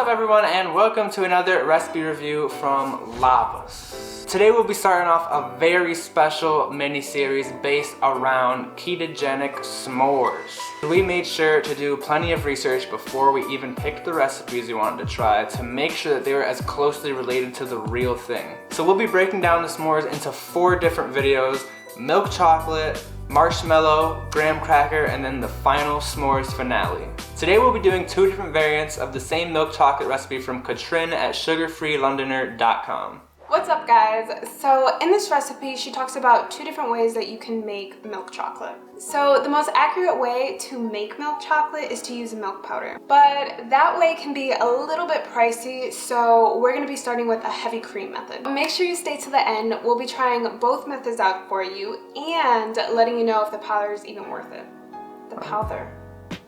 up everyone, and welcome to another recipe review from Lahvus. Today we'll be starting off a very special mini-series based around ketogenic s'mores. We made sure to do plenty of research before we even picked the recipes we wanted to try to make sure that they were as closely related to the real thing. So we'll be breaking down the s'mores into 4 different videos: milk chocolate, marshmallow, graham cracker, and then the final s'mores finale. Today we'll be doing 2 different variants of the same milk chocolate recipe from Katrin at sugarfreelondoner.com. What's up guys? So in this recipe she talks about 2 different ways that you can make milk chocolate. So the most accurate way to make milk chocolate is to use milk powder, but that way can be a little bit pricey, so we're going to be starting with a heavy cream method. Make sure you stay to the end. We'll be trying both methods out for you and letting you know if the powder is even worth it. The powder.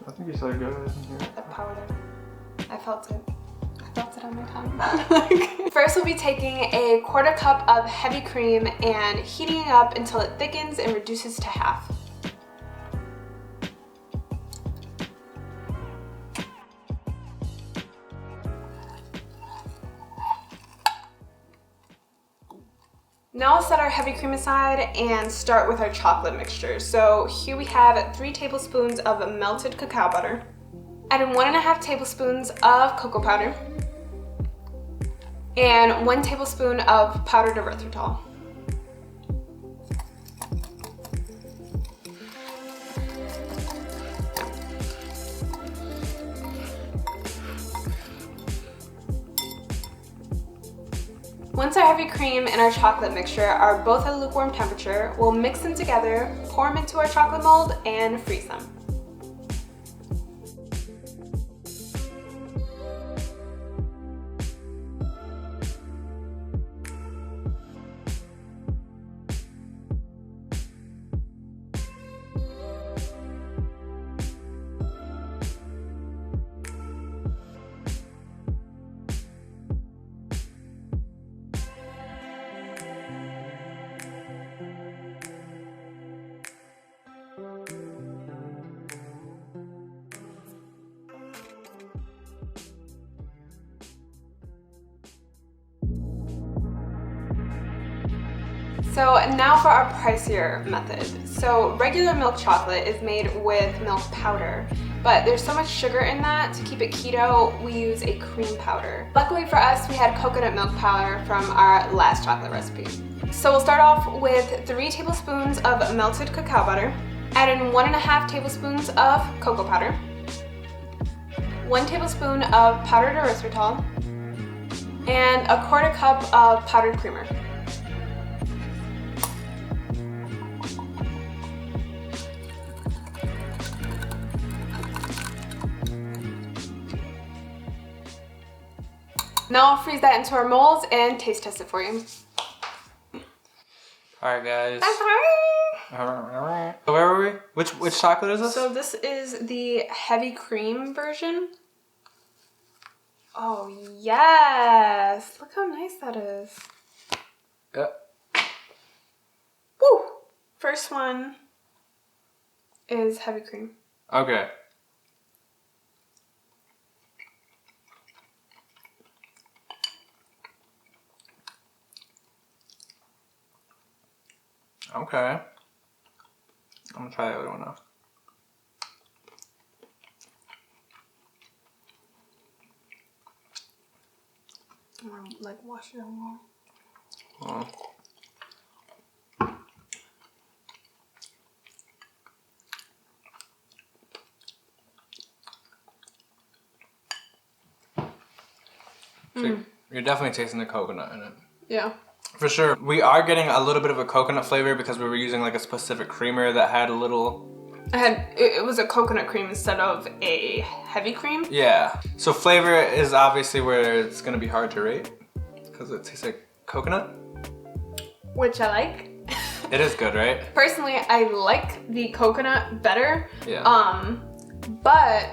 I think you said good. The powder. I felt it. I felt it on my tongue. First we'll be taking a 1/4 cup of heavy cream and heating it up until it thickens and reduces to half. Now we'll set our heavy cream aside and start with our chocolate mixture. So here we have 3 tablespoons of melted cacao butter. Add in 1.5 tablespoons of cocoa powder and 1 tablespoon of powdered erythritol. Once our heavy cream and our chocolate mixture are both at a lukewarm temperature, we'll mix them together, pour them into our chocolate mold, and freeze them. So now for our pricier method. So regular milk chocolate is made with milk powder, but there's so much sugar in that, to keep it keto, we use a cream powder. Luckily for us, we had coconut milk powder from our last chocolate recipe. So we'll start off with 3 tablespoons of melted cacao butter, add in 1.5 tablespoons of cocoa powder, 1 tablespoon of powdered erythritol, and a 1/4 cup of powdered creamer. Now I'll freeze that into our molds and taste test it for you. Alright guys. I'm sorry. So where were we? Which chocolate is this? So this is the heavy cream version. Oh yes! Look how nice that is. Yep. Woo! First one is heavy cream. Okay. Okay. I'm gonna try the other one now. I want to like wash it all. Oh. So you're definitely tasting the coconut in it. Yeah. For sure. We are getting a little bit of a coconut flavor because we were using like a specific creamer that had a little... It was a coconut cream instead of a heavy cream. Yeah. So flavor is obviously where it's going to be hard to rate because it tastes like coconut. Which I like. It is good, right? Personally, I like the coconut better. Yeah. But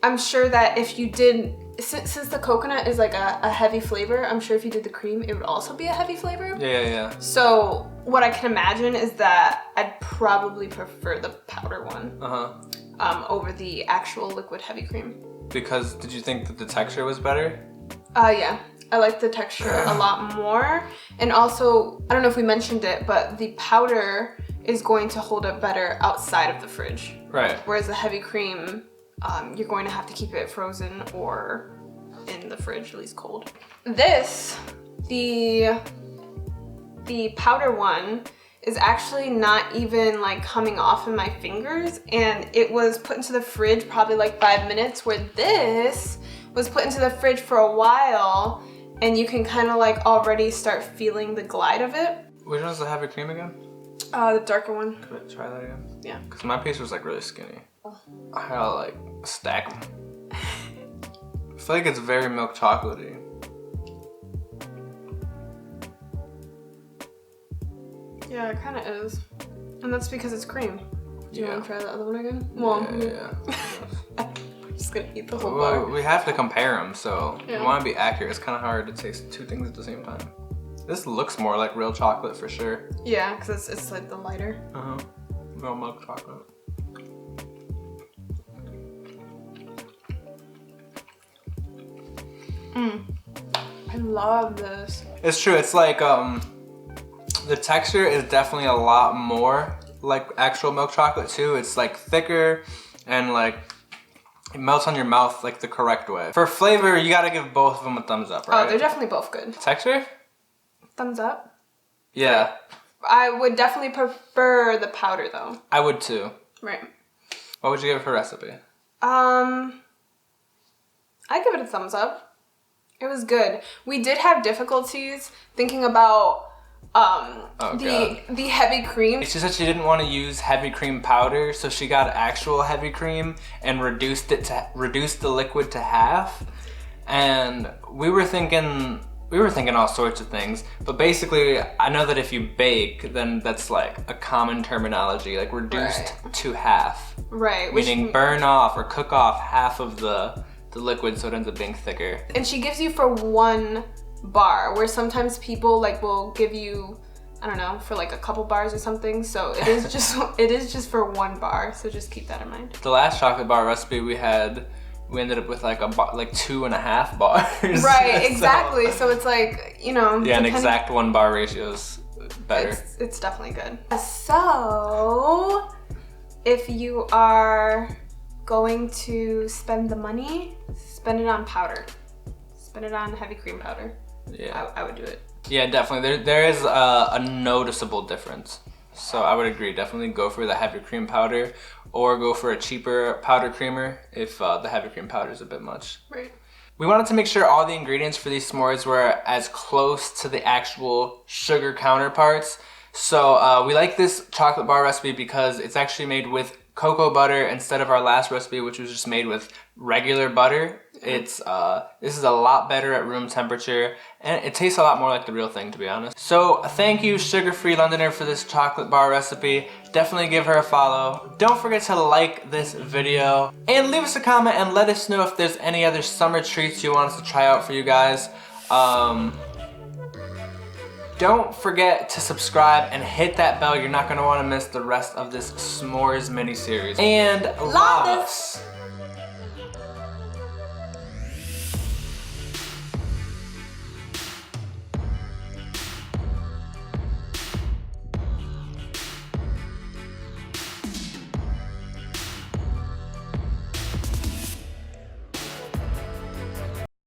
I'm sure that if you did... Since the coconut is like a heavy flavor, I'm sure if you did the cream, it would also be a heavy flavor. Yeah. So what I can imagine is that I'd probably prefer the powder one over the actual liquid heavy cream. Because did you think that the texture was better? Yeah. I like the texture a lot more. And also, I don't know if we mentioned it, but the powder is going to hold up better outside of the fridge. Right. Whereas the heavy cream, you're going to have to keep it frozen or in the fridge, at least cold. This, the powder one, is actually not even like coming off in my fingers, and it was put into the fridge probably like 5 minutes, where this was put into the fridge for a while, and you can kind of like already start feeling the glide of it. Which one's the heavy cream again? The darker one. Could I try that again? Yeah. Because my piece was like really skinny. I had to like stack them. I feel like it's very milk chocolatey. Yeah, it kind of is. And that's because it's cream. Do you Yeah. want to try the other one again? Well, Yeah. I'm just gonna eat the whole Well, bar. we have to compare them, so Yeah. we want to be accurate. It's kind of hard to taste two things at the same time. This looks more like real chocolate for sure. Yeah, because it's like the lighter. Real milk chocolate. I love this. It's true. It's like the texture is definitely a lot more like actual milk chocolate too. It's like thicker and like it melts on your mouth like the correct way. For flavor, you gotta give both of them a thumbs up, right? Oh, they're definitely both good. Texture? Thumbs up. Yeah. I would definitely prefer the powder though. I would too. Right. What would you give for recipe? I'd give it a thumbs up. It was good. We did have difficulties thinking about the heavy cream. She said she didn't want to use heavy cream powder, so she got actual heavy cream and reduced the liquid to half. And we were thinking all sorts of things, but basically I know that if you bake, then that's like a common terminology, like reduced to half. Right. Meaning burn off or cook off half of the liquid so it ends up being thicker. And she gives you for 1 bar, where sometimes people like will give you, I don't know, for like a couple bars or something. So it is just for 1 bar. So just keep that in mind. The last chocolate bar recipe we ended up with like 2.5 bars. Right, exactly. So it's like, you know. Yeah, an exact 1 bar ratio is better. It's definitely good. So if you are going to spend the money, spend it on powder. Spend it on heavy cream powder. Yeah. I would do it. Yeah, definitely. There is a noticeable difference. So I would agree. Definitely go for the heavy cream powder or go for a cheaper powder creamer if the heavy cream powder is a bit much. Right. We wanted to make sure all the ingredients for these s'mores were as close to the actual sugar counterparts. So we like this chocolate bar recipe because it's actually made with cocoa butter instead of our last recipe, which was just made with regular butter. It's this is a lot better at room temperature, and it tastes a lot more like the real thing, to be honest. So thank you, Sugar-Free Londoner, for this chocolate bar recipe. Definitely give her a follow. Don't forget to like this video and leave us a comment and let us know if there's any other summer treats you want us to try out for you guys. Don't forget to subscribe and hit that bell. You're not going to want to miss the rest of this s'mores mini-series. And Lahvus!